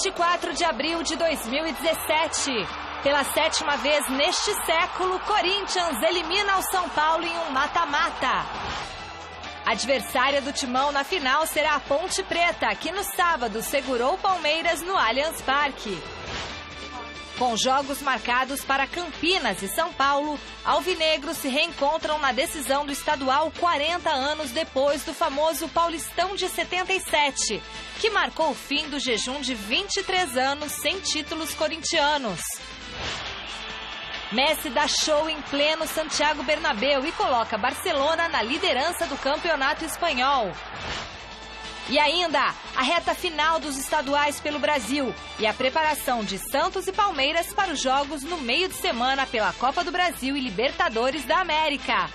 24 de abril de 2017. Pela 7ª vez neste século, Corinthians elimina o São Paulo em um mata-mata. Adversária do Timão na final será a Ponte Preta, que no sábado segurou o Palmeiras no Allianz Parque. Com jogos marcados para Campinas e São Paulo, alvinegros se reencontram na decisão do estadual 40 anos depois do famoso Paulistão de 77, que marcou o fim do jejum de 23 anos sem títulos corintianos. Messi dá show em pleno Santiago Bernabéu e coloca Barcelona na liderança do campeonato espanhol. E ainda, a reta final dos estaduais pelo Brasil e a preparação de Santos e Palmeiras para os jogos no meio de semana pela Copa do Brasil e Libertadores da América.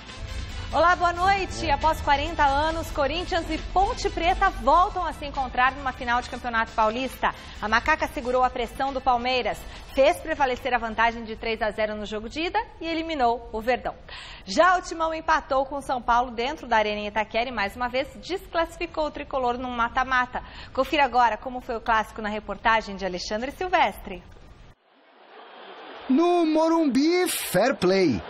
Olá, boa noite. Após 40 anos, Corinthians e Ponte Preta voltam a se encontrar numa final de Campeonato Paulista. A Macaca segurou a pressão do Palmeiras, fez prevalecer a vantagem de 3-0 no jogo de ida e eliminou o Verdão. Já o Timão empatou com o São Paulo dentro da Arena em Itaquera e mais uma vez desclassificou o tricolor num mata-mata. Confira agora como foi o clássico na reportagem de Alexandre Silvestre. No Morumbi, fair play.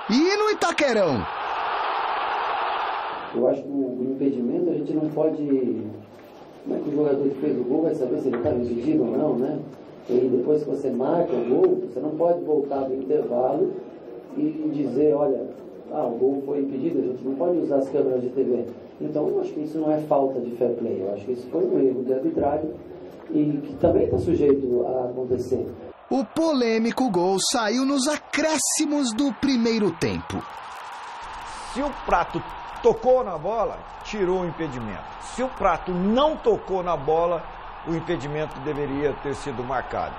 E no Itaquerão? Eu acho que o impedimento a gente não pode... Como é que o jogador que fez o gol vai saber se ele está impedido ou não, né? E depois que você marca o gol, você não pode voltar do intervalo e dizer, olha, o gol foi impedido, a gente não pode usar as câmeras de TV. Então, eu acho que isso não é falta de fair play, eu acho que isso foi um erro de arbitragem e que também está sujeito a acontecer. O polêmico gol saiu nos acréscimos do primeiro tempo. Se o Prato tocou na bola, tirou o impedimento. Se o Prato não tocou na bola, o impedimento deveria ter sido marcado.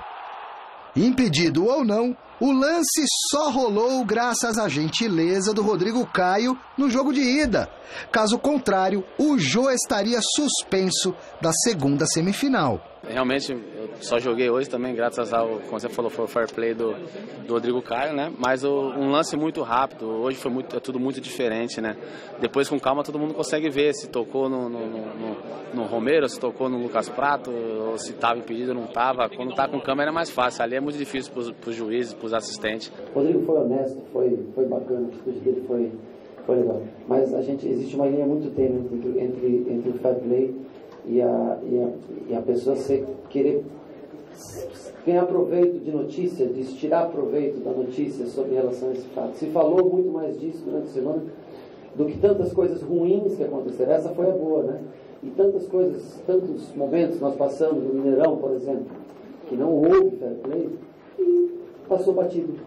Impedido ou não, o lance só rolou graças à gentileza do Rodrigo Caio no jogo de ida. Caso contrário, o Jô estaria suspenso da segunda semifinal. Realmente, eu só joguei hoje também, graças ao, como você falou, foi o fair play do Rodrigo Caio, né? Mas um lance muito rápido, hoje foi tudo muito diferente, né? Depois, com calma, todo mundo consegue ver se tocou no Romero, se tocou no Lucas Prato, ou se estava impedido ou não estava. Quando está com câmera é mais fácil, ali é muito difícil para os juízes, para os assistentes. O Rodrigo foi honesto, foi bacana, a atitude dele foi legal. Mas existe uma linha muito tênue entre o fair play e a pessoa querer ganhar proveito de notícia, de tirar proveito da notícia sobre relação a esse fato. Se falou muito mais disso durante a semana do que tantas coisas ruins que aconteceram. Essa foi a boa, né? E tantas coisas, tantos momentos nós passamos no Mineirão, por exemplo, que não houve fair play e passou batido.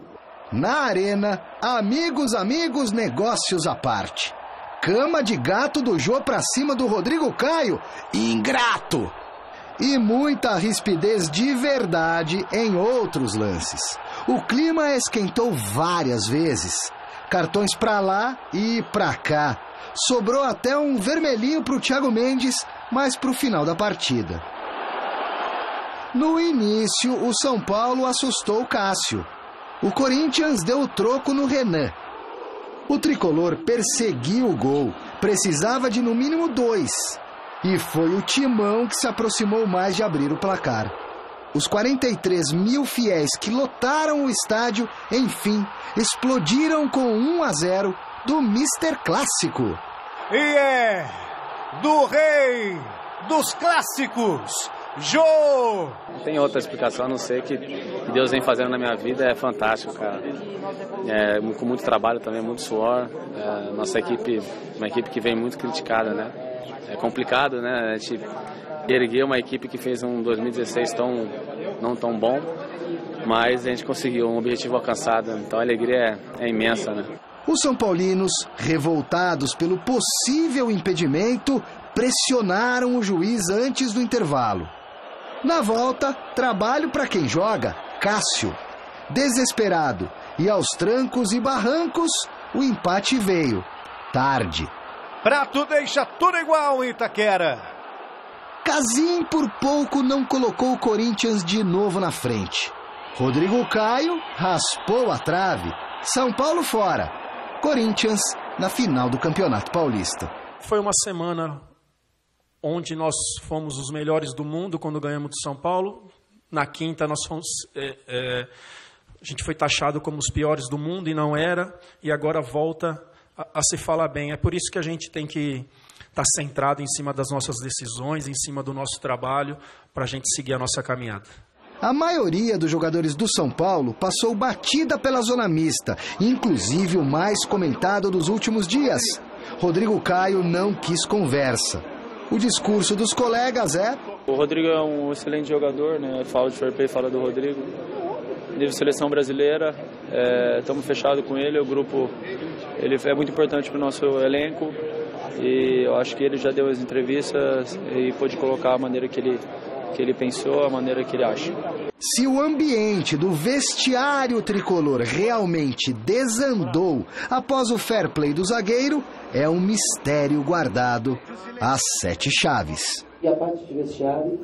Na arena, amigos, negócios à parte. Cama de gato do Jô pra cima do Rodrigo Caio, ingrato! E muita rispidez de verdade em outros lances. O clima esquentou várias vezes. Cartões pra lá e pra cá. Sobrou até um vermelhinho pro Thiago Mendes, mas pro final da partida. No início, o São Paulo assustou o Cássio. O Corinthians deu o troco no Renan. O tricolor perseguiu o gol, precisava de no mínimo 2. E foi o Timão que se aproximou mais de abrir o placar. Os 43 mil fiéis que lotaram o estádio, enfim, explodiram com 1-0 do Mr. Clássico. E é do rei dos clássicos, Jô! Não tem outra explicação, a não ser que Deus vem fazendo na minha vida, é fantástico, cara. Com muito trabalho também, muito suor. Nossa equipe, uma equipe que vem muito criticada, né? É complicado, né? A gente ergueu uma equipe que fez um 2016 não tão bom, mas a gente conseguiu um objetivo alcançado, então a alegria é imensa, né? Os São Paulinos, revoltados pelo possível impedimento, pressionaram o juiz antes do intervalo. Na volta, trabalho para quem joga, Cássio. Desesperado e aos trancos e barrancos, o empate veio. Tarde. Prato deixa tudo igual em Itaquera. Casim por pouco não colocou o Corinthians de novo na frente. Rodrigo Caio raspou a trave. São Paulo fora. Corinthians na final do Campeonato Paulista. Foi uma semana onde nós fomos os melhores do mundo quando ganhamos do São Paulo. Na quinta, nós fomos, a gente foi taxado como os piores do mundo e não era, e agora volta a se falar bem. É por isso que a gente tem que estar centrado em cima das nossas decisões, em cima do nosso trabalho, para a gente seguir a nossa caminhada. A maioria dos jogadores do São Paulo passou batida pela zona mista, inclusive o mais comentado dos últimos dias. Rodrigo Caio não quis conversa. O discurso dos colegas é... O Rodrigo é um excelente jogador, né? Fala de fair play, fala do Rodrigo. Nível seleção brasileira, estamos fechados com ele. O grupo ele é muito importante para o nosso elenco e eu acho que ele já deu as entrevistas e pôde colocar a maneira que ele pensou, a maneira que ele acha. Se o ambiente do vestiário tricolor realmente desandou após o fair play do zagueiro, é um mistério guardado às 7 chaves. E a parte de vestiário,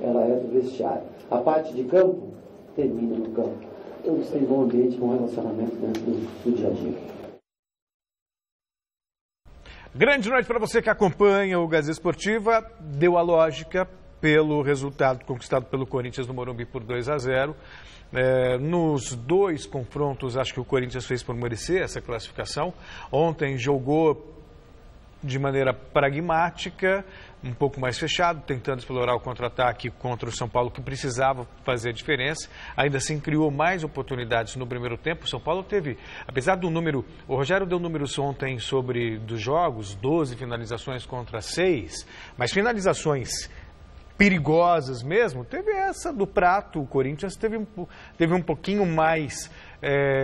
ela é do vestiário. A parte de campo, termina no campo. Todos têm bom ambiente, bom relacionamento dentro do dia a dia. Grande noite para você que acompanha o Gazeta Esportiva. Deu a lógica pelo resultado conquistado pelo Corinthians no Morumbi por 2-0. Nos 2 confrontos, acho que o Corinthians fez por merecer essa classificação. Ontem jogou de maneira pragmática, um pouco mais fechado, tentando explorar o contra-ataque contra o São Paulo, que precisava fazer a diferença. Ainda assim, criou mais oportunidades no primeiro tempo. O São Paulo teve, apesar do número... O Rogério deu números ontem dos jogos, 12 finalizações contra 6, mas finalizações perigosas mesmo, teve essa do Prato. O Corinthians teve um pouquinho mais,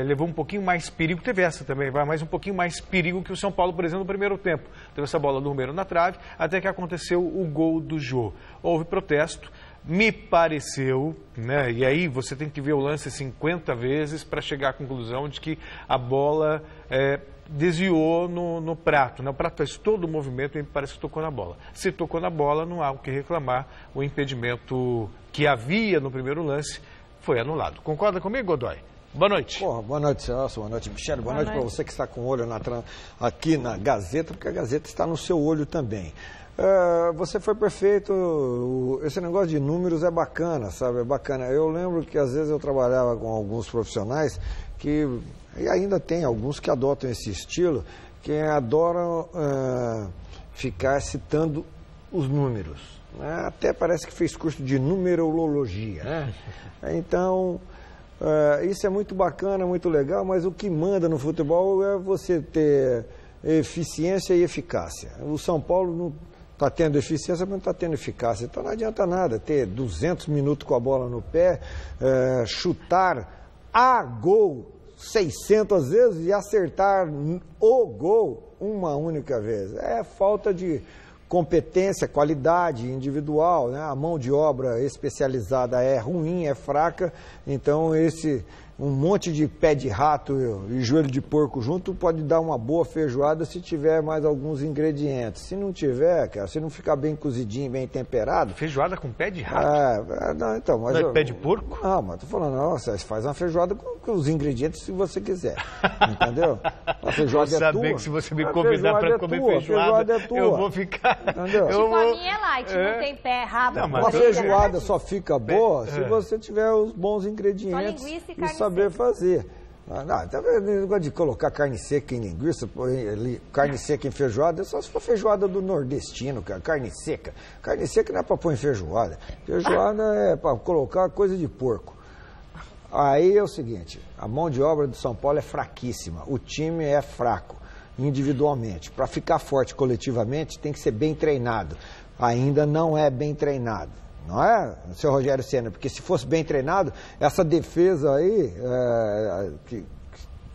levou um pouquinho mais perigo, teve essa também, mas um pouquinho mais perigo que o São Paulo, por exemplo, no primeiro tempo. Teve essa bola do Romero na trave, até que aconteceu o gol do Jô. Houve protesto, me pareceu, né, e aí você tem que ver o lance 50 vezes para chegar à conclusão de que a bola desviou no Prato, né? O Prato fez todo o movimento e parece que tocou na bola. Se tocou na bola, não há o que reclamar. O impedimento que havia no primeiro lance foi anulado. Concorda comigo, Godoy? Boa noite. Boa noite, Celso. Boa noite, Michele. Boa noite para você que está com o olho aqui na Gazeta, porque a Gazeta está no seu olho também. Você foi perfeito. Esse negócio de números é bacana, sabe? É bacana. Eu lembro que às vezes eu trabalhava com alguns profissionais e ainda tem alguns que adotam esse estilo, que adoram ficar citando os números. Né? Até parece que fez curso de numerologia. Né? Então, isso é muito bacana, muito legal, mas o que manda no futebol é você ter eficiência e eficácia. O São Paulo não está tendo eficiência, mas não está tendo eficácia. Então não adianta nada ter 200 minutos com a bola no pé, chutar a gol 600 vezes e acertar o gol uma única vez. É falta de competência, qualidade individual, né? A mão de obra especializada é ruim, é fraca, então um monte de pé de rato e joelho de porco junto pode dar uma boa feijoada se tiver mais alguns ingredientes. Se não tiver, cara, se não ficar bem cozidinho, bem temperado... Feijoada com pé de rato? Não, então... Mas não é pé de porco? Não, mas tô falando, você faz uma feijoada com os ingredientes se você quiser, entendeu? A feijoada é tua. Saber que se você me convidar para comer feijoada, eu vou ficar... Entendeu? A minha é light, não tem pé, rabo. Não, uma feijoada só fica boa se você tiver os bons ingredientes e saber fazer. Tá vendo? O negócio de colocar carne seca em linguiça, carne seca em feijoada, é só se for feijoada do nordestino, cara. Carne seca. Carne seca não é para pôr em feijoada. Feijoada é para colocar coisa de porco. Aí é o seguinte, a mão de obra do São Paulo é fraquíssima, o time é fraco individualmente. Para ficar forte coletivamente tem que ser bem treinado. Ainda não é bem treinado. Não é, seu Rogério Ceni? Porque se fosse bem treinado, essa defesa aí, que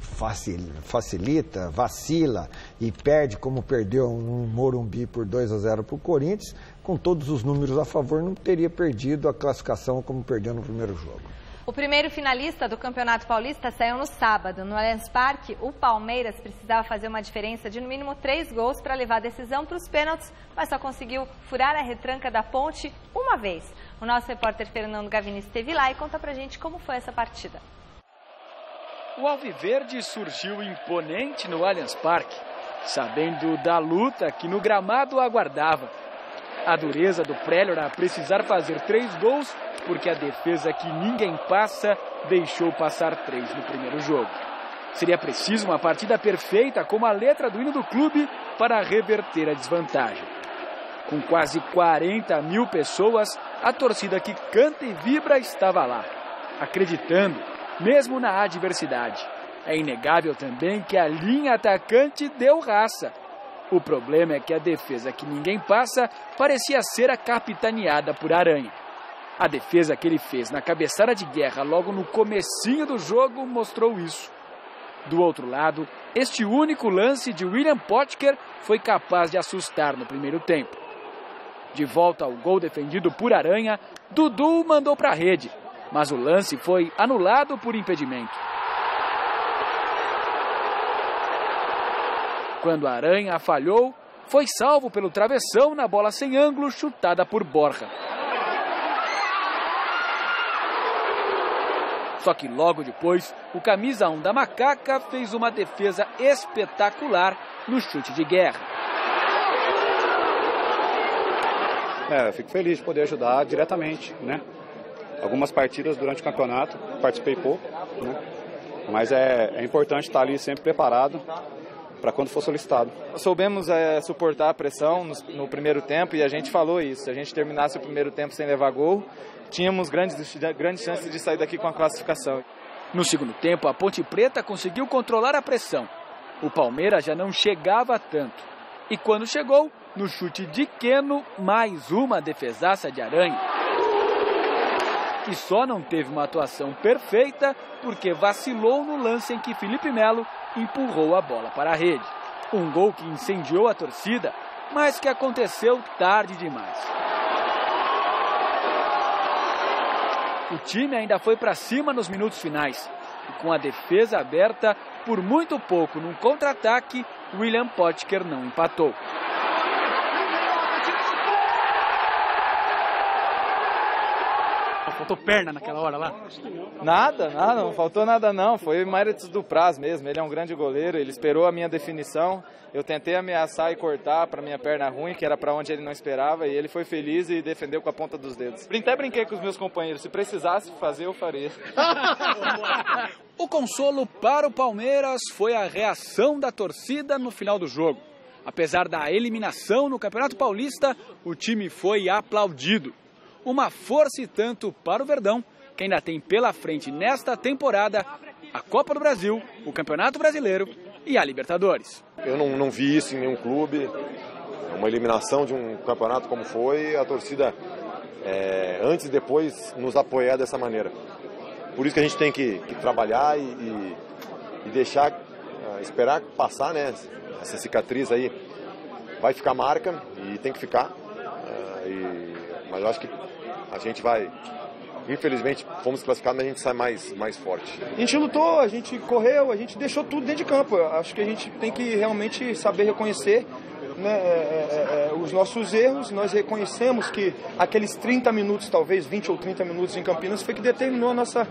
facilita, vacila e perde como perdeu um Morumbi por 2-0 para o Corinthians, com todos os números a favor, não teria perdido a classificação como perdeu no primeiro jogo. O primeiro finalista do Campeonato Paulista saiu no sábado. No Allianz Parque, o Palmeiras precisava fazer uma diferença de no mínimo 3 gols para levar a decisão para os pênaltis, mas só conseguiu furar a retranca da Ponte uma vez. O nosso repórter Fernando Gavini esteve lá e conta pra gente como foi essa partida. O Alviverde surgiu imponente no Allianz Parque, sabendo da luta que no gramado aguardava. A dureza do Prélio a precisar fazer 3 gols, porque a defesa que ninguém passa deixou passar 3 no primeiro jogo. Seria preciso uma partida perfeita, como a letra do hino do clube, para reverter a desvantagem. Com quase 40 mil pessoas, a torcida que canta e vibra estava lá, acreditando, mesmo na adversidade. É inegável também que a linha atacante deu raça. O problema é que a defesa que ninguém passa parecia ser a capitaneada por Aranha. A defesa que ele fez na cabeçada de guerra logo no comecinho do jogo mostrou isso. Do outro lado, este único lance de William Potker foi capaz de assustar no primeiro tempo. De volta ao gol defendido por Aranha, Dudu mandou para a rede, mas o lance foi anulado por impedimento. Quando Aranha falhou, foi salvo pelo travessão na bola sem ângulo chutada por Borja. Só que logo depois, o camisa 1 da Macaca fez uma defesa espetacular no chute de guerra. Eu fico feliz de poder ajudar diretamente, né? Algumas partidas durante o campeonato, participei pouco, né? Mas é importante estar ali sempre preparado para quando for solicitado. Soubemos suportar a pressão no primeiro tempo e a gente falou isso. Se a gente terminasse o primeiro tempo sem levar gol, tínhamos grandes chances de sair daqui com a classificação. No segundo tempo, a Ponte Preta conseguiu controlar a pressão. O Palmeiras já não chegava tanto. E quando chegou, no chute de Queno, mais uma defesaça de Aranha. E só não teve uma atuação perfeita porque vacilou no lance em que Felipe Melo empurrou a bola para a rede. Um gol que incendiou a torcida, mas que aconteceu tarde demais. O time ainda foi para cima nos minutos finais. E com a defesa aberta, por muito pouco num contra-ataque, William Potker não empatou. Faltou perna naquela hora lá? Nada, não faltou nada não, foi méritos do Praz mesmo, ele é um grande goleiro, ele esperou a minha definição, eu tentei ameaçar e cortar para minha perna ruim, que era para onde ele não esperava, e ele foi feliz e defendeu com a ponta dos dedos. Até brinquei com os meus companheiros, se precisasse fazer, eu faria. O consolo para o Palmeiras foi a reação da torcida no final do jogo. Apesar da eliminação no Campeonato Paulista, o time foi aplaudido. Uma força e tanto para o Verdão, que ainda tem pela frente nesta temporada a Copa do Brasil, o Campeonato Brasileiro e a Libertadores. Eu não vi isso em nenhum clube, uma eliminação de um campeonato como foi, a torcida antes e depois nos apoiar dessa maneira. Por isso que a gente tem que trabalhar e deixar, esperar passar, né? Essa cicatriz aí vai ficar marca e tem que ficar, mas eu acho que a gente vai, infelizmente, fomos classificados, mas a gente sai mais forte. A gente lutou, a gente correu, a gente deixou tudo dentro de campo. Eu acho que a gente tem que realmente saber reconhecer, né, os nossos erros. Nós reconhecemos que aqueles 30 minutos, talvez 20 ou 30 minutos em Campinas, foi que determinou a nossa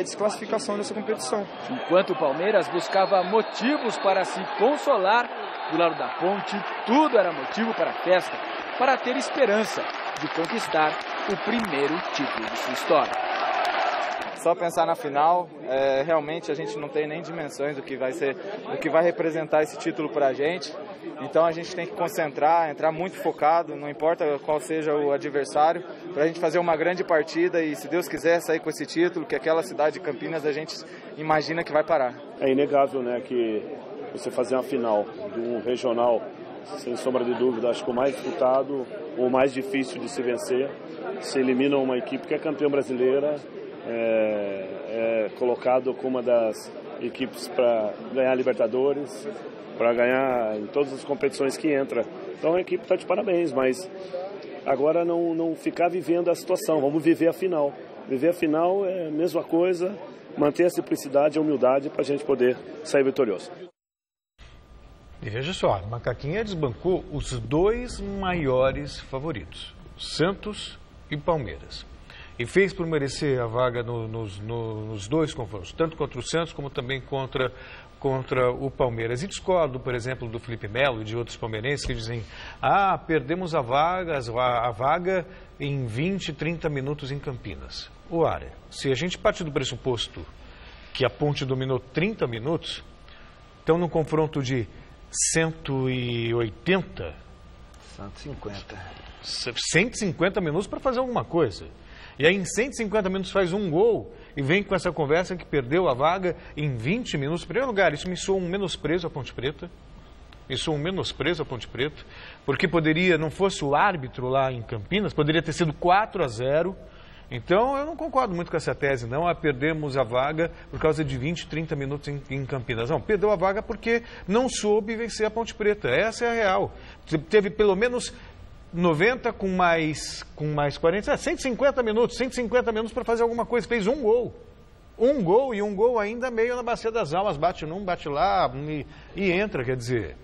desclassificação nessa competição. Enquanto o Palmeiras buscava motivos para se consolar, do lado da Ponte, tudo era motivo para a festa, para ter esperança de conquistar o primeiro título de sua história. Só pensar na final, realmente a gente não tem nem dimensões do que vai ser, do que vai representar esse título para a gente. Então a gente tem que concentrar, entrar muito focado, não importa qual seja o adversário, para a gente fazer uma grande partida e, se Deus quiser, sair com esse título, que aquela cidade de Campinas a gente imagina que vai parar. É inegável, né, que você fazer uma final de um regional, sem sombra de dúvida, acho que o mais disputado, o mais difícil de se vencer, se elimina uma equipe que é campeã brasileira, é colocado como uma das equipes para ganhar Libertadores, para ganhar em todas as competições que entra. Então a equipe está de parabéns, mas agora não ficar vivendo a situação, vamos viver a final. Viver a final é a mesma coisa, manter a simplicidade e a humildade para a gente poder sair vitorioso. E veja só, a Macaquinha desbancou os dois maiores favoritos, Santos e Palmeiras. E fez por merecer a vaga nos dois confrontos, tanto contra o Santos como também contra contra o Palmeiras. E discordo, por exemplo, do Felipe Melo e de outros palmeirenses que dizem: perdemos a vaga em 20, 30 minutos em Campinas. Ora, se a gente parte do pressuposto que a Ponte dominou 30 minutos, então no confronto de 180... 150 minutos para fazer alguma coisa. E aí em 150 minutos faz um gol e vem com essa conversa que perdeu a vaga em 20 minutos. Em primeiro lugar, isso me soa um menosprezo à Ponte Preta. Porque poderia, não fosse o árbitro lá em Campinas, poderia ter sido 4-0. Então, eu não concordo muito com essa tese, não. Perdemos a vaga por causa de 20, 30 minutos em Campinas. Não, perdeu a vaga porque não soube vencer a Ponte Preta. Essa é a real. Teve pelo menos 90 com mais 40, 150 minutos para fazer alguma coisa. Fez um gol. Um gol ainda meio na Bacia das Almas. Bate num, bate lá e entra, quer dizer.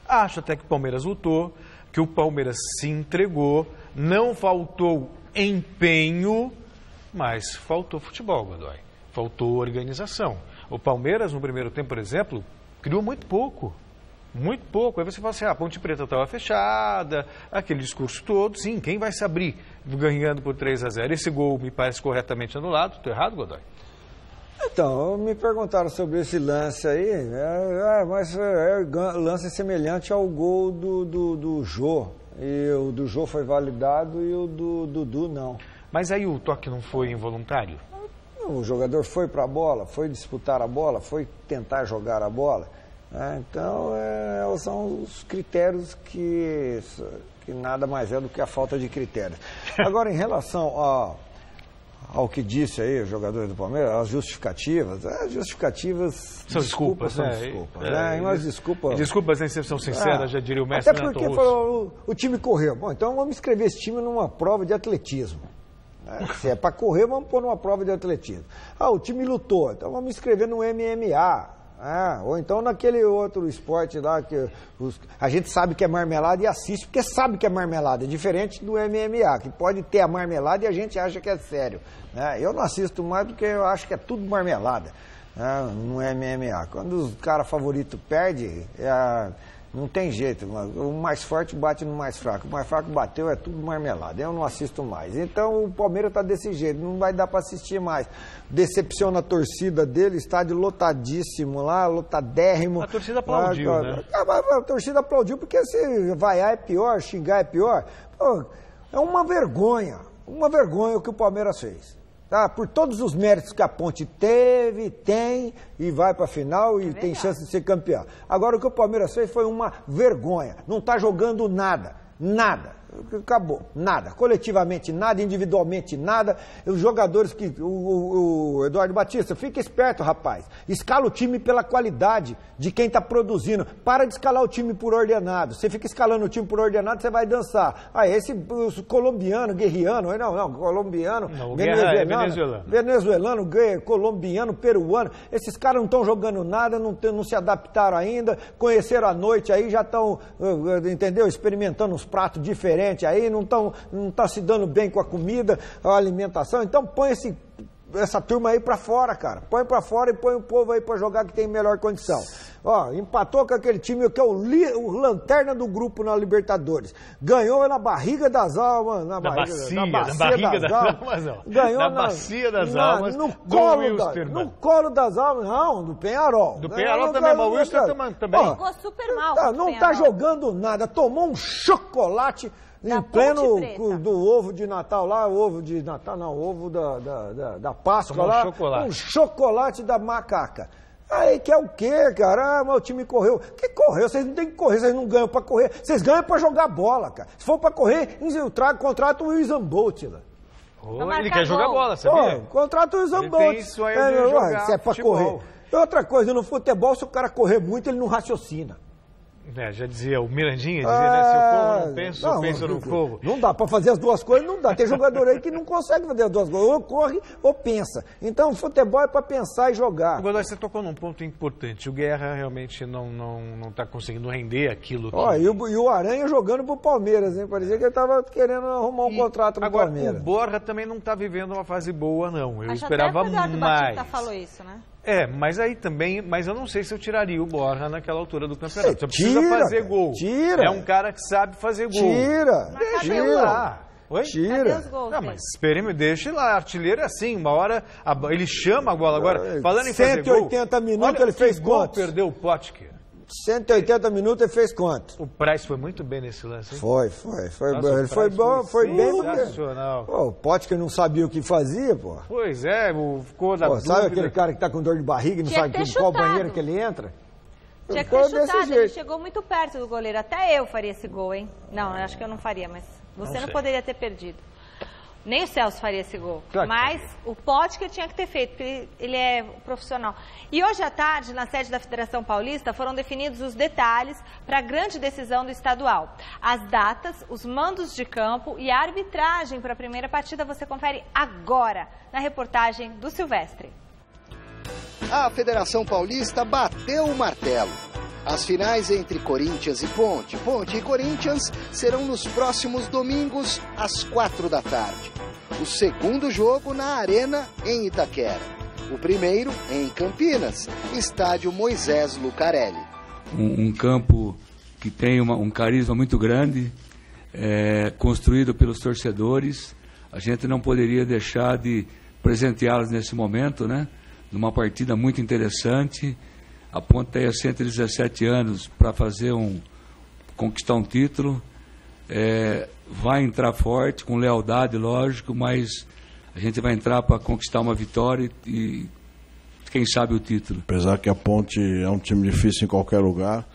Acho até que o Palmeiras lutou, que o Palmeiras se entregou, não faltou empenho, mas faltou futebol, Godoy. Faltou organização. O Palmeiras, no primeiro tempo, por exemplo, criou muito pouco. Muito pouco. Aí você fala assim, a Ponte Preta estava fechada, aquele discurso todo. Sim, quem vai se abrir ganhando por 3-0? Esse gol me parece corretamente anulado. Estou errado, Godoy? Então, me perguntaram sobre esse lance aí, mas lance semelhante ao gol do Jô. E o do Jô foi validado e o do Dudu não. Mas aí o toque não foi involuntário? O jogador foi para a bola, foi disputar a bola, foi tentar jogar a bola. Então, são os critérios que nada mais é do que a falta de critérios. Agora, em relação ao que disse aí o jogador do Palmeiras, as justificativas são desculpas, né? Mas desculpas nem sempre são sinceras, já diria o mestre. Até porque falou, o time correu. Bom, então vamos escrever esse time numa prova de atletismo. Se é para correr, vamos pôr numa prova de atletismo. O time lutou, então vamos escrever no MMA. Ou então naquele outro esporte lá que a gente sabe que é marmelada e assiste porque sabe que é marmelada, é diferente do MMA, que pode ter a marmelada e a gente acha que é sério. Eu não assisto mais porque eu acho que é tudo marmelada no MMA. Quando o cara favorito perde, não tem jeito, o mais forte bate no mais fraco, o mais fraco bateu, é tudo marmelada, eu não assisto mais. Então o Palmeiras está desse jeito, não vai dar para assistir mais. Decepciona a torcida dele, estádio lotadíssimo lá, lotadérrimo. A torcida aplaudiu, né? A torcida aplaudiu porque se vaiar é pior, xingar é pior. É uma vergonha o que o Palmeiras fez. Por todos os méritos que a Ponte teve, tem e vai para a final e tem chance de ser campeão. Agora o que o Palmeiras fez foi uma vergonha. Não está jogando nada. Acabou, nada. Coletivamente nada, individualmente nada. Os jogadores que... O Eduardo Batista, fica esperto, rapaz. Escala o time pela qualidade de quem está produzindo. Para de escalar o time por ordenado. Você fica escalando o time por ordenado, você vai dançar. Esse colombiano, guerriano, colombiano, venezuelano, colombiano, peruano. Esses caras não estão jogando nada, não se adaptaram ainda, conheceram a noite aí, já estão, entendeu? Experimentando uns pratos diferentes aí, não tá se dando bem com a comida, a alimentação. Então põe essa turma aí pra fora, cara. Põe pra fora e põe o povo aí pra jogar que tem melhor condição. Empatou com aquele time que é o lanterna do grupo na Libertadores. Ganhou na barriga das almas. Na bacia das almas. Ganhou na bacia das almas. No colo das almas. Não, do Penharol. Do Penharol também, mas o Wilstermann também. Jogou super mal. Não tá jogando nada. Tomou um chocolate em pleno do ovo de Natal lá, ovo da Páscoa lá, um chocolate da macaca. Aí que é o quê, cara? Mas o time correu. Que correu? Vocês não tem que correr, vocês não ganham pra correr. Vocês ganham pra jogar bola, cara. Se for pra correr, contrata o Usain Bolt lá. Ele quer jogar bola, sabia? Contrata o Usain Bolt. Se é pra correr. E outra coisa, no futebol, se o cara correr muito, ele não raciocina. Já dizia o Mirandinha, se eu corro, não penso, eu penso no corro. Não dá para fazer as duas coisas, não dá. Tem jogador aí que não consegue fazer as duas coisas, ou corre ou pensa. Então, futebol é para pensar e jogar. Agora, você tocou num ponto importante. O Guerra realmente não está conseguindo render aquilo. E o Aranha jogando pro Palmeiras, hein? Parecia que ele estava querendo arrumar um contrato no Palmeiras. Agora, o Borja também não está vivendo uma fase boa, não. Eu esperava mais. Acho até que o Eduardo Batista falou isso, né? Mas aí também, mas eu não sei se eu tiraria o Borja naquela altura do campeonato. Você precisa fazer gol. Tira. É um cara que sabe fazer gol. Tira. Deixa ele lá. Oi? Tira. Não, mas deixa ele lá. Artilheiro é assim, uma hora ele chama a bola. Agora, falando em fazer gol... 180 minutos ele fez quanto? Perdeu o Potker. 180 minutos ele fez quanto? O Price foi muito bem nesse lance, hein? Foi Nossa, ele foi bom, foi bem. Sensacional. Pô, o Potker não sabia o que fazia, pô. Pois é, ficou da dúvida. Sabe aquele cara que tá com dor de barriga e não sabe qual banheiro que ele entra? Tinha que ter chutado, ele chegou muito perto do goleiro. Até eu faria esse gol, hein? Não, acho que eu não faria, mas você não poderia ter perdido. Nem o Celso faria esse gol. Claro. Mas o Potker tinha que ter feito, porque ele é profissional. E hoje à tarde, na sede da Federação Paulista, foram definidos os detalhes para a grande decisão do estadual. As datas, os mandos de campo e a arbitragem para a primeira partida você confere agora, na reportagem do Silvestre. A Federação Paulista bateu o martelo. As finais entre Corinthians e Ponte e Corinthians serão nos próximos domingos, às 4 da tarde. O segundo jogo na Arena, em Itaquera. O primeiro, em Campinas, estádio Moisés Lucarelli. Um campo que tem um carisma muito grande, construído pelos torcedores. A gente não poderia deixar de presenteá-los nesse momento, né? Numa partida muito interessante. A Ponte tem 117 anos para conquistar um título. Vai entrar forte, com lealdade, lógico, mas a gente vai entrar para conquistar uma vitória e quem sabe o título. Apesar que a Ponte é um time difícil em qualquer lugar,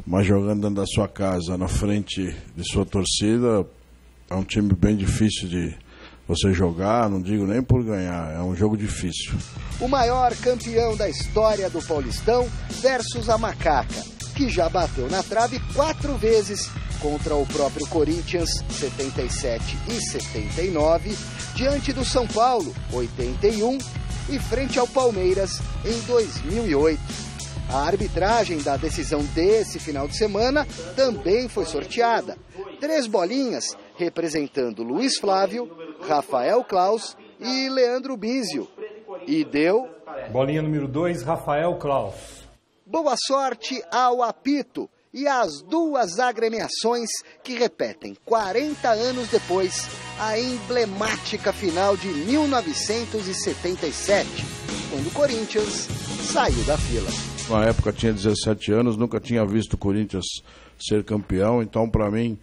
mas jogando dentro da sua casa, na frente de sua torcida, é um time bem difícil de você jogar, não digo nem por ganhar, é um jogo difícil. O maior campeão da história do Paulistão versus a Macaca, que já bateu na trave 4 vezes contra o próprio Corinthians, 77 e 79, diante do São Paulo, 81, e frente ao Palmeiras, em 2008. A arbitragem da decisão desse final de semana também foi sorteada. 3 bolinhas representando Luiz Flávio, Rafael Klaus e Leandro Bísio. E deu... Bolinha número 2, Rafael Klaus. Boa sorte ao apito e às 2 agremiações que repetem 40 anos depois a emblemática final de 1977, quando o Corinthians saiu da fila. Na época tinha 17 anos, nunca tinha visto o Corinthians ser campeão, então para mim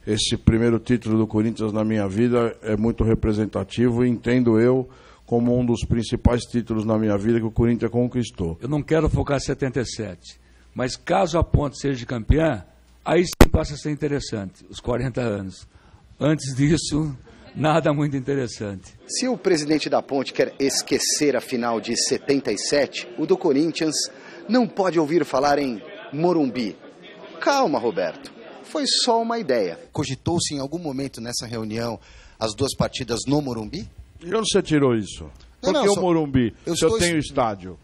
esse primeiro título do Corinthians na minha vida é muito representativo e entendo eu como um dos principais títulos na minha vida que o Corinthians conquistou. Eu não quero focar em 77, mas caso a Ponte seja campeã, aí sim passa a ser interessante, os 40 anos. Antes disso, nada muito interessante. Se o presidente da Ponte quer esquecer a final de 77, o do Corinthians não pode ouvir falar em Morumbi. Calma, Roberto. Foi só uma ideia. Cogitou-se em algum momento nessa reunião as 2 partidas no Morumbi? De onde você tirou isso? Por que o Morumbi, se eu tenho estádio?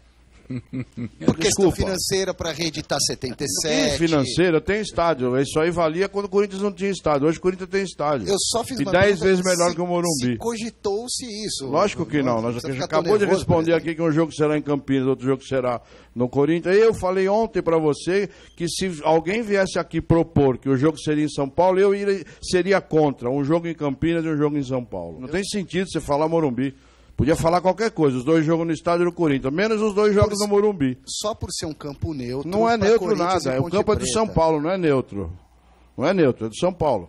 Por questão financeira, para reeditar 77. Financeira, tem estádio. Isso aí valia quando o Corinthians não tinha estádio. Hoje o Corinthians tem estádio. Eu só fiz uma 10 vezes melhor que o Morumbi. Se cogitou-se isso. Lógico que não. Nós acabou de responder aqui que um jogo será em Campinas, outro jogo será no Corinthians. Eu falei ontem para você que se alguém viesse aqui propor que o jogo seria em São Paulo, seria contra. Um jogo em Campinas e um jogo em São Paulo. Não tem sentido você falar Morumbi. Podia falar qualquer coisa, os 2 jogos no estádio do Corinthians, menos os 2 jogos no Morumbi. Só por ser um campo neutro. Não é neutro nada, o campo é de São Paulo, não é neutro. Não é neutro, é de São Paulo.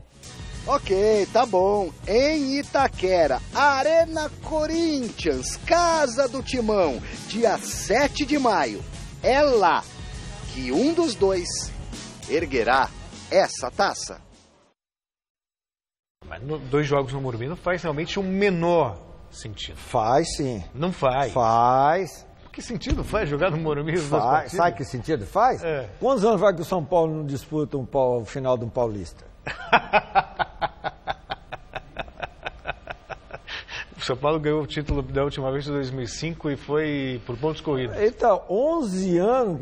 Ok, tá bom. Em Itaquera, Arena Corinthians, Casa do Timão, dia 7 de maio. É lá que um dos 2 erguerá essa taça. Mas 2 jogos no Morumbi não faz realmente o menor sentido. Faz sim. Não faz. Faz. Que sentido faz jogar no Morumbi? Faz. Sabe que sentido faz? Quantos anos vai que o São Paulo não disputa o final de um paulista? O São Paulo ganhou o título da última vez em 2005 e foi por pontos corridos. Então, 11 anos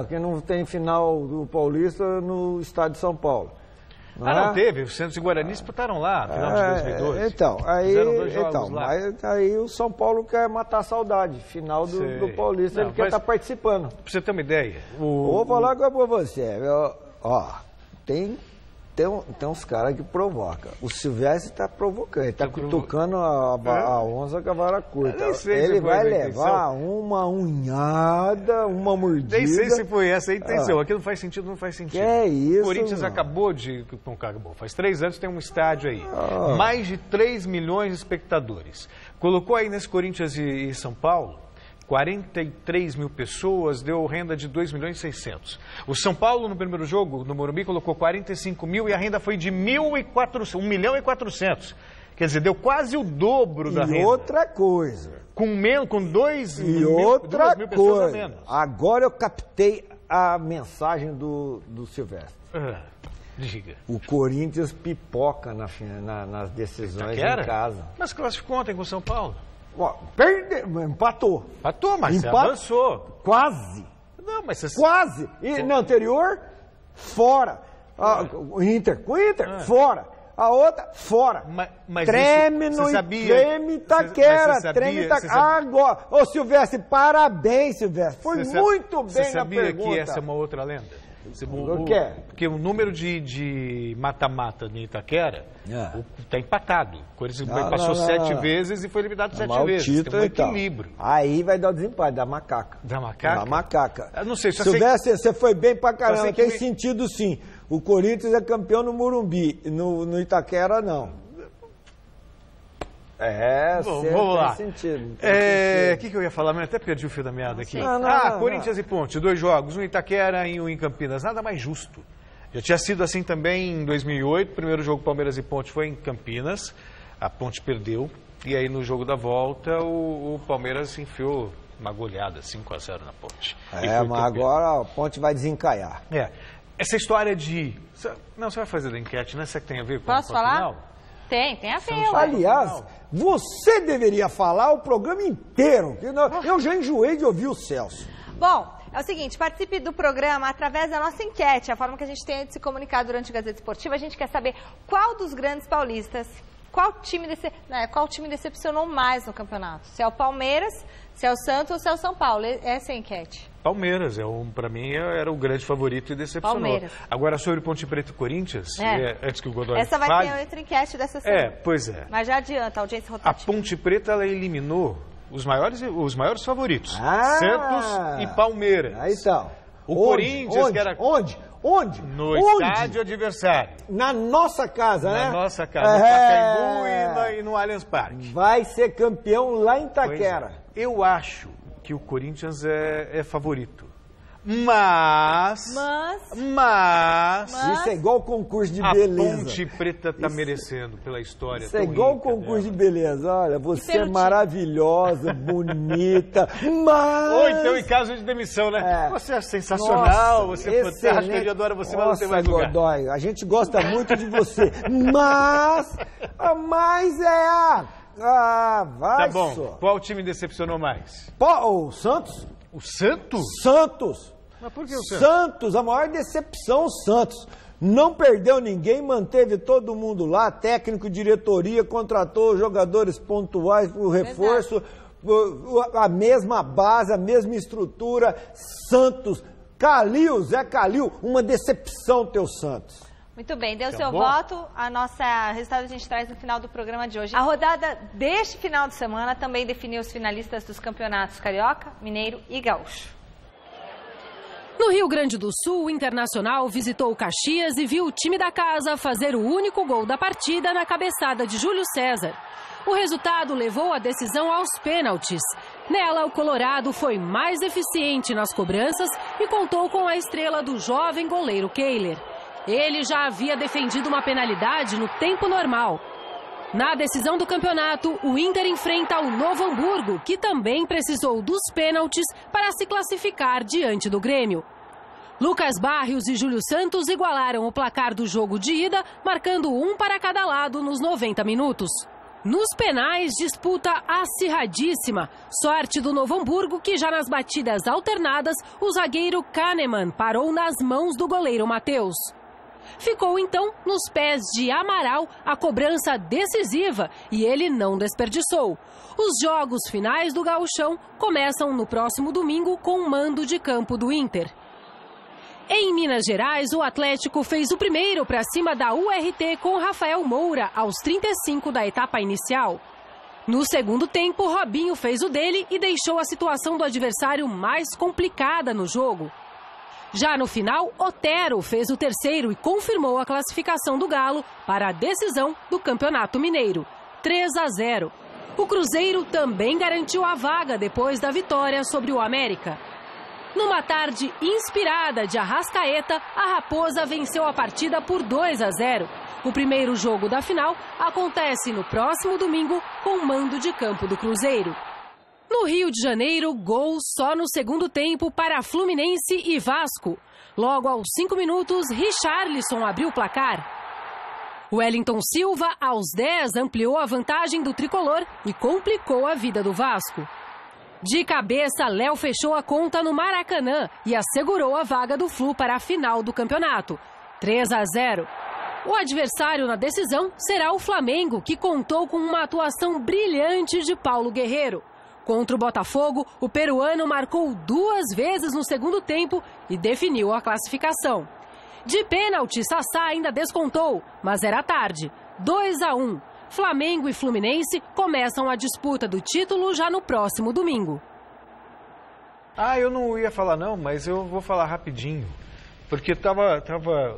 que não tem final do paulista no estado de São Paulo. Não teve. O Santos e Guarani disputaram lá, no final de 2002. Mas aí o São Paulo quer matar a saudade. Final do Paulista, ele quer estar participando. Pra você ter uma ideia. Vou falar agora pra você. Tem uns caras que provocam. O Silvestre está provocando, ele está cutucando a onça com a vara curta. Ele vai levar uma unhada, uma mordida. Nem sei se foi essa a intenção. Aqui não faz sentido, não faz sentido. É isso. O Corinthians acabou de... faz 3 anos tem um estádio aí. Mais de 3 milhões de espectadores. Colocou aí nesse Corinthians e São Paulo 43 mil pessoas, deu renda de 2 milhões e 600. O São Paulo, no primeiro jogo, no Morumbi, colocou 45 mil e a renda foi de 1.400, 1 milhão e 400. Quer dizer, deu quase o dobro da renda. E outra coisa. Com 2 mil pessoas a menos. Agora eu captei a mensagem do Silvestre. Diga. O Corinthians pipoca nas decisões em casa. Mas classificou ontem com o São Paulo. Empatou. Mas avançou. Quase. Não, mas você... Quase. E no anterior, fora. O Inter, fora. A outra, fora. Mas treme no Treme Itaquera. Agora. Ô, Silvestre, parabéns, Silvestre. Foi muito bem na pergunta. Você sabia que essa é uma outra lenda? Porque o número de mata-mata em Itaquera está empatado. O Corinthians passou 7 vezes e foi eliminado 7 vezes. Tem um equilíbrio. Aí vai dar o desempate, da macaca. Da macaca? Da macaca. Eu não sei. Silvestre, você foi bem pra caramba. Tem sentido, sim. O Corinthians é campeão no Morumbi. No Itaquera, não. Vamos lá. Tem sentido. O que eu ia falar? Mas até perdi o fio da meada aqui. Corinthians e Ponte, 2 jogos, um em Itaquera e um em Campinas. Nada mais justo. Já tinha sido assim também em 2008. O primeiro jogo Palmeiras e Ponte foi em Campinas. A Ponte perdeu. E aí no jogo da volta o Palmeiras enfiou uma goleada, 5-0 na Ponte. Mas agora a Ponte vai desencaiar. Essa história de... Não, você vai fazer da enquete, né? Você que tem a ver com Posso a falar? final? Tem a ver. Aliás, você deveria falar o programa inteiro. Eu já enjoei de ouvir o Celso. Bom, é o seguinte, participe do programa através da nossa enquete, a forma que a gente tem de se comunicar durante o Gazeta Esportiva. A gente quer saber qual dos grandes paulistas, qual time decepcionou mais no campeonato. Se é o Palmeiras, se é o Santos ou se é o São Paulo. Essa é a enquete. Palmeiras, para mim, era o grande favorito e decepcionou. Palmeiras. Agora, sobre Ponte Preta e Corinthians, antes que o Godoy essa vai ter outra enquete dessa semana. Pois é. Mas já adianta, a audiência rotativa. A Ponte Preta, ela eliminou os maiores favoritos. Santos e Palmeiras. Aí então. O Corinthians, que era... Onde? No estádio adversário. Na nossa casa, né? Na nossa casa, no Pacaembu e no Allianz Parque. Vai ser campeão lá em Itaquera. Eu acho que o Corinthians é favorito. Mas... Isso é igual concurso de beleza. A Ponte Preta está merecendo pela história. Isso é igual concurso de beleza. Olha, você é maravilhosa, bonita, mas... Ou então em caso de demissão, né? Você é sensacional, você é fantástico, ele adora você, mas não tem mais lugar. Godoy, a gente gosta muito de você, mas vai Tá bom, só. Qual time decepcionou mais? O Santos. O Santos? Santos. Mas por que o Santos? Santos, a maior decepção, o Santos. Não perdeu ninguém, manteve todo mundo lá, técnico, diretoria, contratou jogadores pontuais para o reforço, a mesma base, a mesma estrutura. Santos, Zé Calil, uma decepção teu Santos. Muito bem, deu seu voto, resultado a gente traz no final do programa de hoje. A rodada deste final de semana também definiu os finalistas dos campeonatos Carioca, Mineiro e Gaúcho. No Rio Grande do Sul, o Internacional visitou o Caxias e viu o time da casa fazer o único gol da partida na cabeçada de Júlio César. O resultado levou a decisão aos pênaltis. Nela, o Colorado foi mais eficiente nas cobranças e contou com a estrela do jovem goleiro Kehler. Ele já havia defendido uma penalidade no tempo normal. Na decisão do campeonato, o Inter enfrenta o Novo Hamburgo, que também precisou dos pênaltis para se classificar diante do Grêmio. Lucas Barrios e Júlio Santos igualaram o placar do jogo de ida, marcando um para cada lado nos 90 minutos. Nos penais, disputa acirradíssima. Sorte do Novo Hamburgo, que já nas batidas alternadas, o zagueiro Kahneman parou nas mãos do goleiro Matheus. Ficou então nos pés de Amaral a cobrança decisiva e ele não desperdiçou. Os jogos finais do Gauchão começam no próximo domingo com o mando de campo do Inter. Em Minas Gerais, o Atlético fez o primeiro para cima da URT com Rafael Moura aos 35 da etapa inicial. No segundo tempo, Robinho fez o dele e deixou a situação do adversário mais complicada no jogo. Já no final, Otero fez o terceiro e confirmou a classificação do Galo para a decisão do Campeonato Mineiro, 3-0. O Cruzeiro também garantiu a vaga depois da vitória sobre o América. Numa tarde inspirada de Arrascaeta, a Raposa venceu a partida por 2-0. O primeiro jogo da final acontece no próximo domingo com o mando de campo do Cruzeiro. No Rio de Janeiro, gol só no segundo tempo para Fluminense e Vasco. Logo aos 5 minutos, Richarlison abriu o placar. Wellington Silva, aos 10, ampliou a vantagem do tricolor e complicou a vida do Vasco. De cabeça, Léo fechou a conta no Maracanã e assegurou a vaga do Flu para a final do campeonato, 3-0. O adversário na decisão será o Flamengo, que contou com uma atuação brilhante de Paulo Guerreiro. Contra o Botafogo, o peruano marcou 2 vezes no segundo tempo e definiu a classificação. De pênalti, Sassá ainda descontou, mas era tarde, 2-1. Flamengo e Fluminense começam a disputa do título já no próximo domingo. Eu não ia falar não, mas eu vou falar rapidinho. Porque tava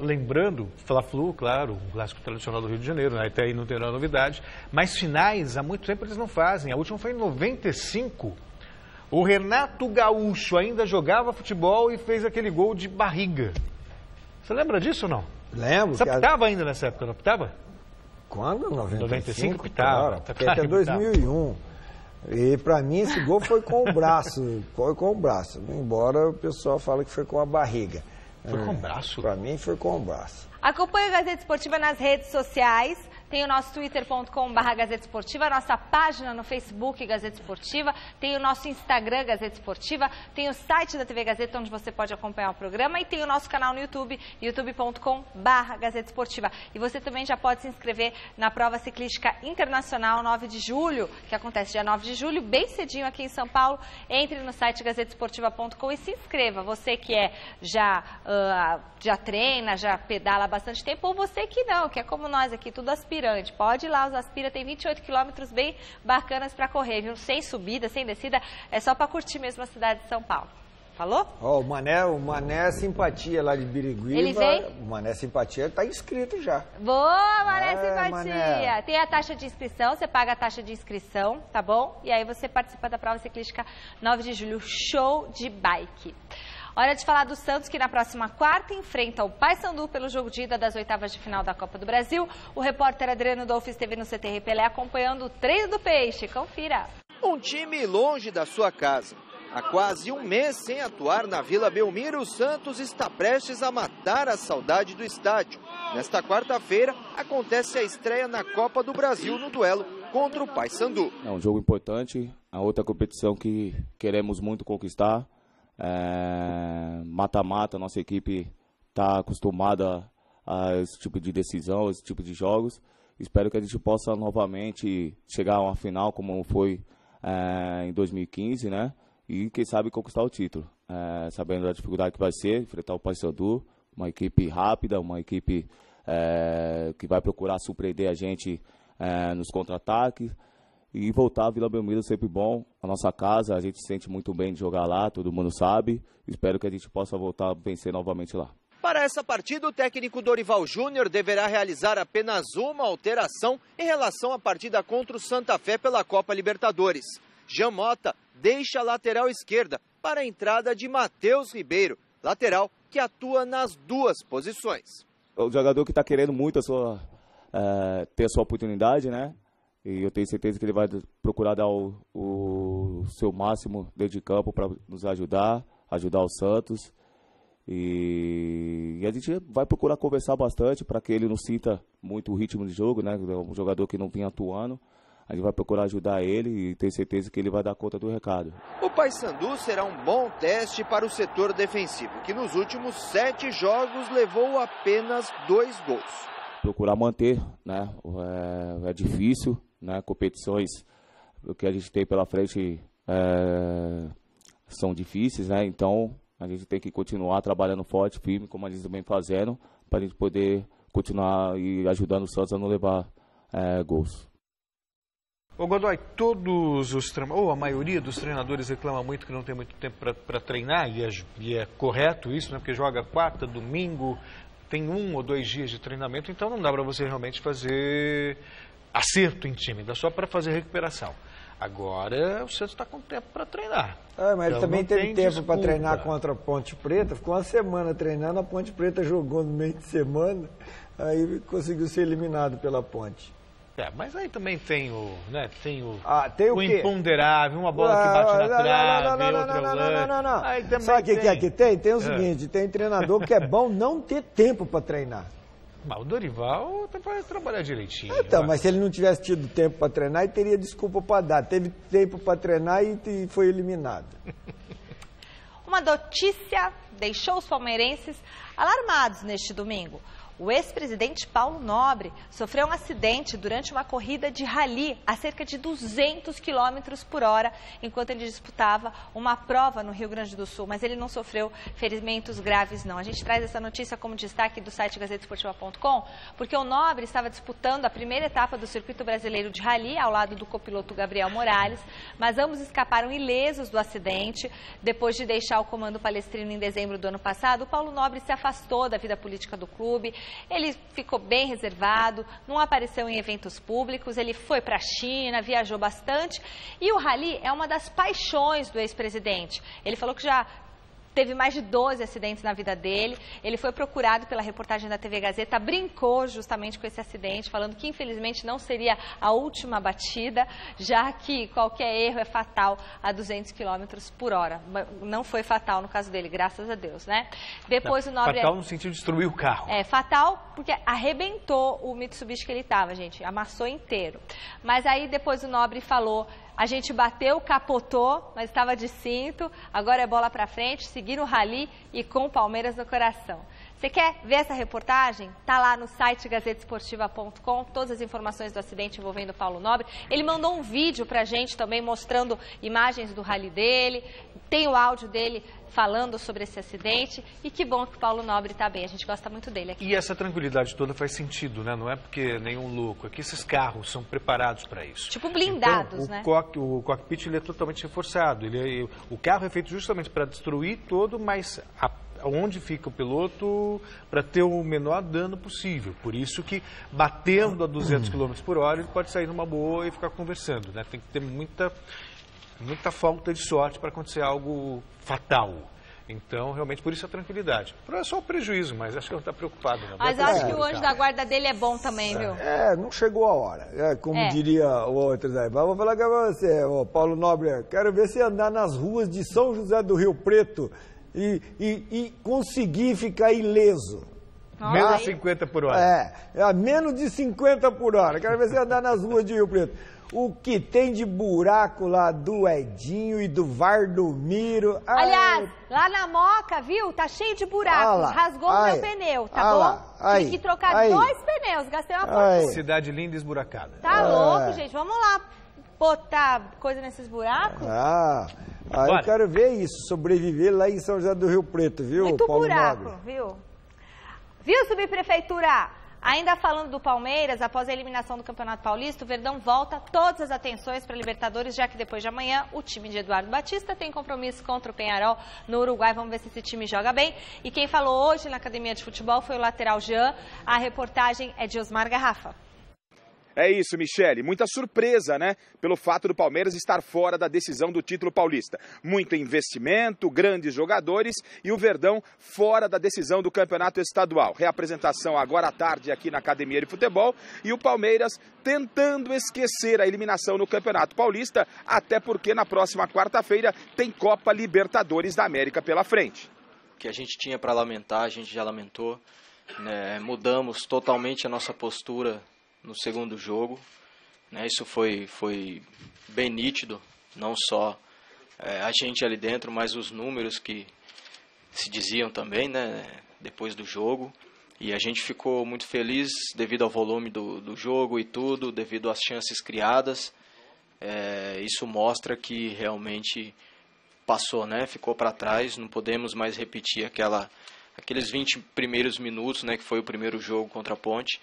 lembrando, Fla-Flu, claro, um clássico tradicional do Rio de Janeiro, né? Até aí não tem nenhuma novidade. Mas finais, há muito tempo eles não fazem. A última foi em 95. O Renato Gaúcho ainda jogava futebol e fez aquele gol de barriga. Você lembra disso ou não? Lembro. Você apitava ainda nessa época, não apitava? Quando? 95 pitava. Porque até 2001. E para mim esse gol foi com o braço. Embora o pessoal fale que foi com a barriga. Foi com o braço? Para mim foi com o braço. Acompanhe a Gazeta Esportiva nas redes sociais. Tem o nosso twitter.com/Gazeta Esportiva, a nossa página no Facebook Gazeta Esportiva, tem o nosso Instagram Gazeta Esportiva, tem o site da TV Gazeta onde você pode acompanhar o programa e tem o nosso canal no YouTube, youtube.com/Gazeta Esportiva. E você também já pode se inscrever na prova ciclística internacional 9 de julho, que acontece dia 9 de julho, bem cedinho aqui em São Paulo. Entre no site gazetesportiva.com e se inscreva. Você que já treina, já pedala há bastante tempo, ou você que não, que é como nós aqui, tudo aspirante. Pode ir lá, os Aspira tem 28 quilômetros bem bacanas para correr, viu? Sem subida, sem descida, é só para curtir mesmo a cidade de São Paulo. Falou? O Mané Simpatia lá de Biriguiba. Ele vem? O Mané Simpatia está inscrito já. Boa, Mané Simpatia! Mané. Tem a taxa de inscrição, você paga a taxa de inscrição, tá bom? E aí você participa da prova ciclística 9 de julho, show de bike. Hora de falar do Santos, que na próxima quarta enfrenta o Paysandu pelo jogo de ida das oitavas de final da Copa do Brasil. O repórter Adriano Dolfi esteve no CT Pelé acompanhando o treino do Peixe. Confira. Um time longe da sua casa. Há quase um mês sem atuar na Vila Belmiro, o Santos está prestes a matar a saudade do estádio. Nesta quarta-feira, acontece a estreia na Copa do Brasil no duelo contra o Paysandu. É um jogo importante, a outra competição que queremos muito conquistar. Mata-mata, nossa equipe está acostumada a esse tipo de decisão, esse tipo de jogos. Espero que a gente possa novamente chegar a uma final como foi em 2015, né? E quem sabe conquistar o título, sabendo da dificuldade que vai ser enfrentar o Paysandu, uma equipe rápida, uma equipe que vai procurar surpreender a gente nos contra-ataques. E voltar à Vila Belmiro é sempre bom, a nossa casa, a gente se sente muito bem de jogar lá, todo mundo sabe. Espero que a gente possa voltar a vencer novamente lá. Para essa partida, o técnico Dorival Júnior deverá realizar apenas uma alteração em relação à partida contra o Santa Fé pela Copa Libertadores. Jean Mota deixa a lateral esquerda para a entrada de Matheus Ribeiro, lateral que atua nas duas posições. O jogador que está querendo muito ter a sua oportunidade, né? E eu tenho certeza que ele vai procurar dar o seu máximo dentro de campo para nos ajudar o Santos. E a gente vai procurar conversar bastante para que ele não sinta muito o ritmo de jogo, né? É um jogador que não vinha atuando. a gente vai procurar ajudar ele e ter certeza que ele vai dar conta do recado. O Paysandu será um bom teste para o setor defensivo, que nos últimos 7 jogos levou apenas 2 gols. Procurar manter, né? É difícil, né? Competições que a gente tem pela frente são difíceis, né? Então a gente tem que continuar trabalhando forte, firme, como a gente vem fazendo, para a gente poder continuar e ajudando o Santos a não levar gols. Ô Godoy, a maioria dos treinadores reclama muito que não tem muito tempo para treinar, e é correto isso, né? Porque joga quarta, domingo, tem 1 ou 2 dias de treinamento, então não dá para você realmente fazer acerto em time, dá só para fazer recuperação. Agora o Santos está com tempo para treinar. Mas ele também teve tempo para treinar contra a Ponte Preta, ficou uma semana treinando, a Ponte Preta jogou no meio de semana, aí conseguiu ser eliminado pela Ponte. Mas aí também tem o imponderável, uma bola que bate na trave, outra não. Sabe o que é que tem? Tem o seguinte, tem treinador que é bom não ter tempo para treinar. Mas o Dorival vai trabalhar direitinho. Então, mas se ele não tivesse tido tempo para treinar, ele teria desculpa para dar. Teve tempo para treinar e foi eliminado. Uma notícia deixou os palmeirenses alarmados neste domingo. O ex-presidente Paulo Nobre sofreu um acidente durante uma corrida de rally a cerca de 200 km por hora, enquanto ele disputava uma prova no Rio Grande do Sul. Mas ele não sofreu ferimentos graves, não. A gente traz essa notícia como destaque do site gazetesportiva.com, porque o Nobre estava disputando a primeira etapa do Circuito Brasileiro de Rally, ao lado do copiloto Gabriel Morales, mas ambos escaparam ilesos do acidente. Depois de deixar o comando palestrino em dezembro do ano passado, o Paulo Nobre se afastou da vida política do clube. Ele ficou bem reservado, não apareceu em eventos públicos, ele foi para a China, viajou bastante. E o rally é uma das paixões do ex-presidente. Ele falou que já teve mais de 12 acidentes na vida dele. Ele foi procurado pela reportagem da TV Gazeta, brincou justamente com esse acidente, falando que infelizmente não seria a última batida, já que qualquer erro é fatal a 200 km por hora. Não foi fatal no caso dele, graças a Deus, né? Depois o Nobre... Fatal no sentido de destruir o carro. Fatal porque arrebentou o Mitsubishi que ele estava, gente, amassou inteiro. Mas aí depois o Nobre falou... A gente bateu, capotou, mas estava de cinto, agora é bola para frente, seguir o rally e com o Palmeiras no coração. Você quer ver essa reportagem? Tá lá no site gazetesportiva.com, todas as informações do acidente envolvendo o Paulo Nobre. Ele mandou um vídeo pra gente também mostrando imagens do rally dele, tem o áudio dele falando sobre esse acidente, e que bom que o Paulo Nobre está bem, a gente gosta muito dele aqui. E essa tranquilidade toda faz sentido, né? Não é porque nenhum louco, é que esses carros são preparados para isso. Tipo blindados, então, né? O cockpit ele é totalmente reforçado, o carro é feito justamente para destruir todo, mas onde fica o piloto para ter o menor dano possível. Por isso que batendo a 200 km por hora ele pode sair numa boa e ficar conversando, né? Tem que ter muita falta de sorte para acontecer algo fatal. Então, realmente, por isso a tranquilidade. É só o prejuízo, mas acho que ele não está preocupado. Não. Mas acho que o anjo da guarda dele é bom também, viu? Não chegou a hora. Como diria o outro, né? Mas vou falar com você, Paulo Nobre, quero ver você andar nas ruas de São José do Rio Preto e conseguir ficar ileso. Menos de 50 por hora. Menos de 50 por hora. Quero ver você andar nas ruas de Rio Preto. O que tem de buraco lá do Edinho e do Vardomiro. Aliás, lá na Moca, viu? Tá cheio de buracos. Rasgou o meu pneu, tá bom? Tive que trocar 2 pneus, gastei uma fortuna. Cidade linda e esburacada. Tá louco, gente. Vamos lá botar coisa nesses buracos? Eu quero ver isso, sobreviver lá em São José do Rio Preto, viu, muito Paulo buraco, Nobre? Viu, subprefeitura? Ainda falando do Palmeiras, após a eliminação do Campeonato Paulista, o Verdão volta todas as atenções para a Libertadores, já que depois de amanhã o time de Eduardo Batista tem compromisso contra o Peñarol no Uruguai. Vamos ver se esse time joga bem. E quem falou hoje na Academia de Futebol foi o lateral Jean. A reportagem é de Osmar Garrafa. É isso, Michele. Muita surpresa, né? Pelo fato do Palmeiras estar fora da decisão do título paulista. Muito investimento, grandes jogadores e o Verdão fora da decisão do campeonato estadual. Reapresentação agora à tarde aqui na Academia de Futebol e o Palmeiras tentando esquecer a eliminação no Campeonato Paulista, até porque na próxima quarta-feira tem Copa Libertadores da América pela frente. O que a gente tinha para lamentar, a gente já lamentou, né? Mudamos totalmente a nossa postura no segundo jogo, né? Isso foi bem nítido, não só a gente ali dentro, mas os números que se diziam também, né, depois do jogo. E a gente ficou muito feliz devido ao volume do jogo e tudo, devido às chances criadas. Isso mostra que realmente passou, né? Ficou para trás, não podemos mais repetir aqueles 20 primeiros minutos, né, que foi o primeiro jogo contra a Ponte.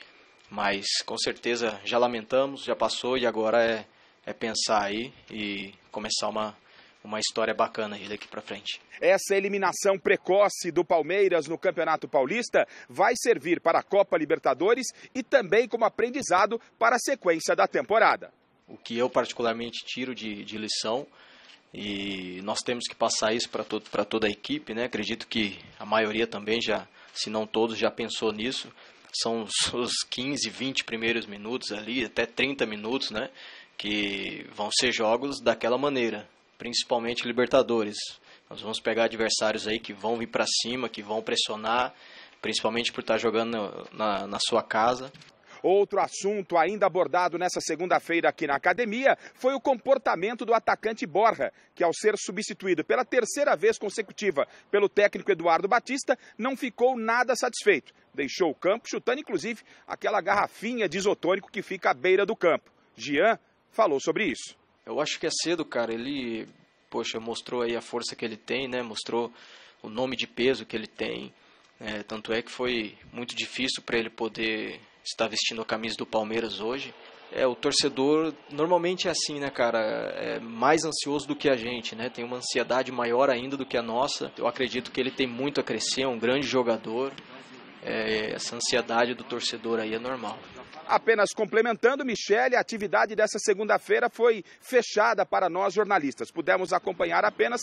Mas com certeza já lamentamos, já passou e agora é pensar aí e começar uma história bacana aí daqui para frente. Essa eliminação precoce do Palmeiras no Campeonato Paulista vai servir para a Copa Libertadores e também como aprendizado para a sequência da temporada. O que eu particularmente tiro de lição, e nós temos que passar isso para toda a equipe, né? Acredito que a maioria também já, se não todos, já pensou nisso. São os 15, 20 primeiros minutos ali, até 30 minutos, né? Que vão ser jogos daquela maneira, principalmente Libertadores. Nós vamos pegar adversários aí que vão vir para cima, que vão pressionar, principalmente por estar jogando na sua casa. Outro assunto ainda abordado nessa segunda-feira aqui na academia foi o comportamento do atacante Borja, que ao ser substituído pela terceira vez consecutiva pelo técnico Eduardo Batista, não ficou nada satisfeito. Deixou o campo chutando inclusive aquela garrafinha de isotônico que fica à beira do campo. Jean falou sobre isso. Eu acho que é cedo, cara. Ele, mostrou aí a força que ele tem, né? Mostrou o nome de peso que ele tem. Tanto é que foi muito difícil para ele poder estar vestindo a camisa do Palmeiras hoje. O torcedor normalmente é assim, né, cara? É mais ansioso do que a gente, né? Tem uma ansiedade maior ainda do que a nossa. Eu acredito que ele tem muito a crescer, é um grande jogador. Essa ansiedade do torcedor aí é normal. Apenas complementando, Michele, a atividade dessa segunda-feira foi fechada para nós jornalistas. Pudemos acompanhar apenas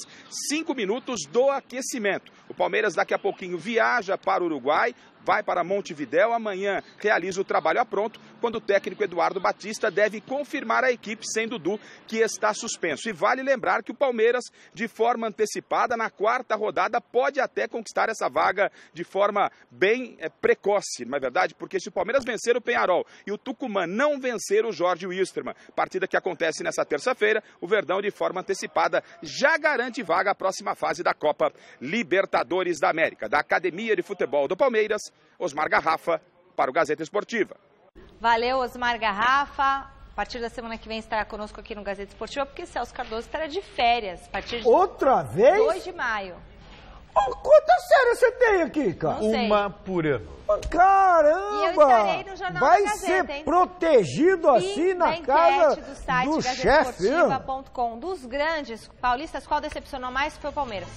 5 minutos do aquecimento. O Palmeiras daqui a pouquinho viaja para o Uruguai, vai para Montevidéu, amanhã realiza o trabalho a pronto, quando o técnico Eduardo Batista deve confirmar a equipe sem Dudu, que está suspenso. E vale lembrar que o Palmeiras, de forma antecipada, na 4ª rodada, pode até conquistar essa vaga de forma bem precoce, não é verdade? Porque se o Palmeiras vencer o Penharol e o Tucumã não vencer o Jorge Wilstermann, partida que acontece nessa terça-feira, o Verdão, de forma antecipada, já garante vaga à próxima fase da Copa Libertadores da América. Da Academia de Futebol do Palmeiras, Osmar Garrafa, para o Gazeta Esportiva. Valeu, Osmar Garrafa. A partir da semana que vem estará conosco aqui no Gazeta Esportiva, porque Celso Cardoso estará de férias. A partir de outra vez? 2 de maio. Quantas séries você tem aqui, cara? Não sei. Uma por ano. Caramba! E eu estarei no Jornal Vai da Gazeta, ser hein? protegido assim na casa do site do chefe. gazetesportiva.com. Dos grandes paulistas, qual decepcionou mais foi o Palmeiras.